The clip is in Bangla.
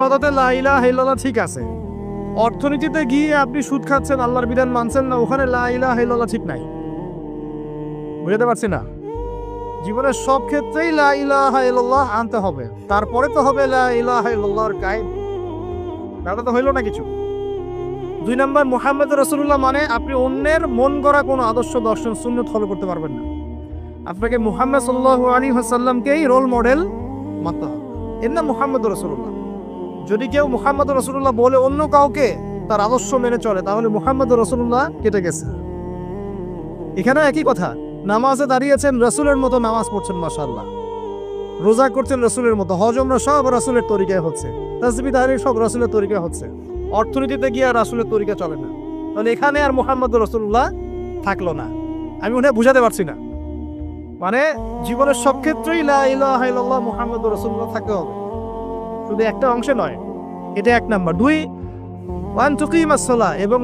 কথাতে লা ইলাহা ইল্লাল্লাহ ঠিক আছে, অর্থনীতিতে গিয়ে আপনি সুদ খাচ্ছেন, আল্লাহর বিধান মানছেন না, ওখানে লা ইলাহা ইল্লাল্লাহ ঠিক নাই। বুঝতে পারছি না? জীবনের সব ক্ষেত্রেই লা ইলাহা ইল্লাল্লাহ আনতে হবে, তারপরে তো হবে লা ইলাহা ইল্লাল্লাহর কায়েম। ব্যাপারটা তো হইল না কিছু। 2 নাম্বার, মুহাম্মদ রাসূলুল্লাহ মানে আপনি অন্যের মন গড়া কোনো আদর্শ, দর্শন, সুন্নাত ফলো করতে পারবেন না। আপনাকে মুহাম্মদ সাল্লাল্লাহু আলাইহি ওয়াসাল্লামকেই রোল মডেল মানতে হবে। এর নাম মুহাম্মদ রাসূলুল্লাহ। যদি কেউ মুহাম্মদ রাসূলুল্লাহ বলে অন্য কাউকে তার আদর্শ মেনে চলে, তাহলে মুহাম্মদ রাসূলুল্লাহ কেটে গেছে। এখানে একই কথা, নামাজে দাঁড়িয়েছেন রাসূলের মতো নামাজ পড়ছেন মাশাআল্লাহ, রোজা করছেন রাসূলের মতো, হজ উমরা সব রাসূলের তরিকায় হচ্ছে, তাসবিহ তাহলিল সব রাসূলের তরিকায় হচ্ছে, অর্থনীতিতে গিয়ে আর রাসূলের তরিকা চলে না, তাহলে এখানে আর মুহাম্মদ রাসূলুল্লাহ থাকলো না। আমি মনে হয় বুঝাতে পারছি না। মানে জীবনের সব ক্ষেত্রেই লা ইলাহা ইল্লাল্লাহ মুহাম্মদ রাসূলুল্লাহ থাকতে হবে, শুধু একটা অংশে নয়। এটা 1 নাম্বার। 2, ওয়ান তুকিমাস সালাহ, এবং